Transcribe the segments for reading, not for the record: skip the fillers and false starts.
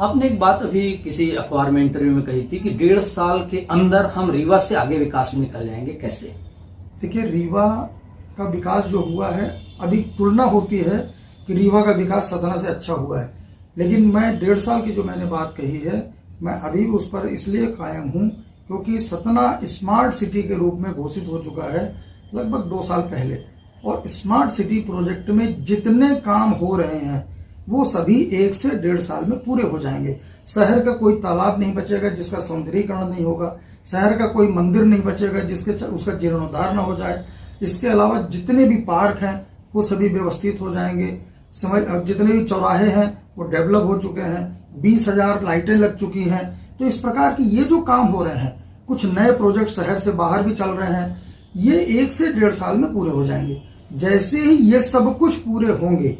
आपने एक बात अभी किसी अखबार में इंटरव्यू में कही थी कि 1.5 साल के अंदर हम रीवा से आगे विकास में निकल जाएंगे, कैसे? देखिए, रीवा का विकास जो हुआ है, अभी तुलना होती है कि रीवा का विकास सतना से अच्छा हुआ है, लेकिन मैं 1.5 साल की जो मैंने बात कही है, मैं अभी भी उस पर इसलिए कायम हूं क्योंकि सतना स्मार्ट सिटी के रूप में घोषित हो चुका है लगभग 2 साल पहले। और स्मार्ट सिटी प्रोजेक्ट में जितने काम हो रहे हैं वो सभी 1 से 1.5 साल में पूरे हो जाएंगे। शहर का कोई तालाब नहीं बचेगा जिसका सौंदर्यीकरण नहीं होगा, शहर का कोई मंदिर नहीं बचेगा जिसके उसका जीर्णोद्धार न हो जाए। इसके अलावा जितने भी पार्क हैं वो सभी व्यवस्थित हो जाएंगे। जितने भी चौराहे हैं वो डेवलप हो चुके हैं, 20,000 लाइटें लग चुकी हैं। तो इस प्रकार की ये जो काम हो रहे हैं, कुछ नए प्रोजेक्ट शहर से बाहर भी चल रहे हैं, ये 1 से 1.5 साल में पूरे हो जाएंगे। जैसे ही ये सब कुछ पूरे होंगे,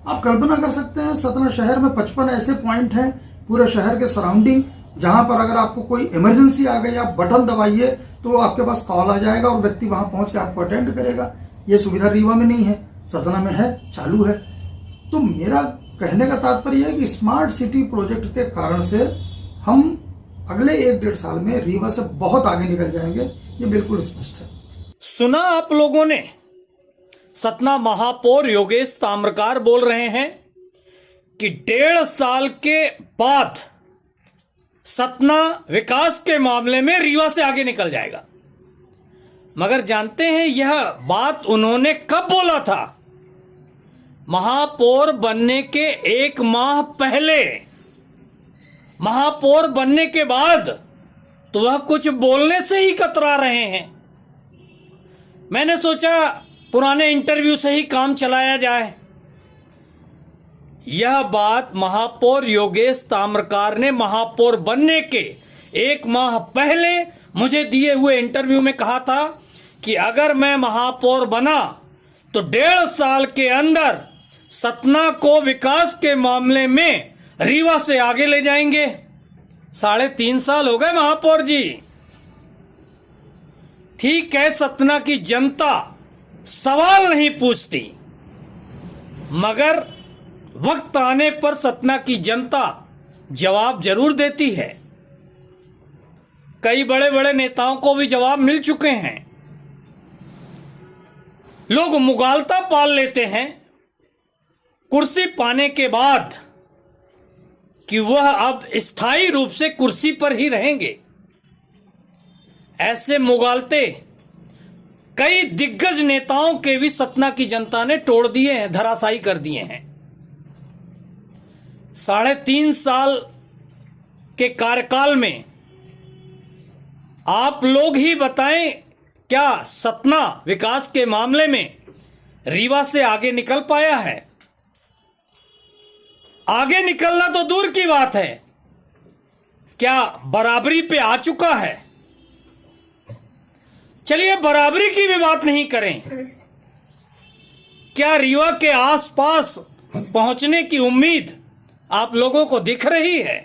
आप कल्पना कर सकते हैं सतना शहर में 55 ऐसे पॉइंट हैं पूरे शहर के सराउंडिंग, जहां पर अगर आपको कोई इमरजेंसी आ गई, आप बटन दबाइए तो आपके पास कॉल आ जाएगा और व्यक्ति वहां पहुंच के आपको अटेंड करेगा। ये सुविधा रीवा में नहीं है, सतना में है, चालू है। तो मेरा कहने का तात्पर्य है कि स्मार्ट सिटी प्रोजेक्ट के कारण से हम अगले 1-1.5 साल में रीवा से बहुत आगे निकल जाएंगे, ये बिल्कुल स्पष्ट है। सुना आप लोगों ने, सतना महापौर योगेश ताम्रकार बोल रहे हैं कि 1.5 साल के बाद सतना विकास के मामले में रीवा से आगे निकल जाएगा। मगर जानते हैं यह बात उन्होंने कब बोला था? महापौर बनने के 1 माह पहले। महापौर बनने के बाद तो वह कुछ बोलने से ही कतरा रहे हैं। मैंने सोचा पुराने इंटरव्यू से ही काम चलाया जाए। यह बात महापौर योगेश ताम्रकार ने महापौर बनने के 1 माह पहले मुझे दिए हुए इंटरव्यू में कहा था कि अगर मैं महापौर बना तो 1.5 साल के अंदर सतना को विकास के मामले में रीवा से आगे ले जाएंगे। 3.5 साल हो गए महापौर जी। ठीक है, सतना की जनता सवाल नहीं पूछती, मगर वक्त आने पर सतना की जनता जवाब जरूर देती है। कई बड़े बड़े नेताओं को भी जवाब मिल चुके हैं। लोग मुगालता पाल लेते हैं कुर्सी पाने के बाद कि वह अब स्थायी रूप से कुर्सी पर ही रहेंगे। ऐसे मुगालते कई दिग्गज नेताओं के भी सतना की जनता ने तोड़ दिए हैं, धराशायी कर दिए हैं। 3.5 साल के कार्यकाल में आप लोग ही बताएं, क्या सतना विकास के मामले में रीवा से आगे निकल पाया है? आगे निकलना तो दूर की बात है, क्या बराबरी पे आ चुका है? चलिए बराबरी की भी बात नहीं करें, क्या रीवा के आसपास पहुंचने की उम्मीद आप लोगों को दिख रही है?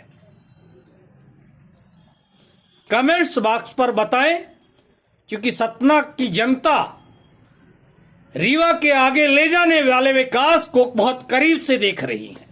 कमेंट्स बॉक्स पर बताएं, क्योंकि सतना की जनता रीवा के आगे ले जाने वाले विकास को बहुत करीब से देख रही है।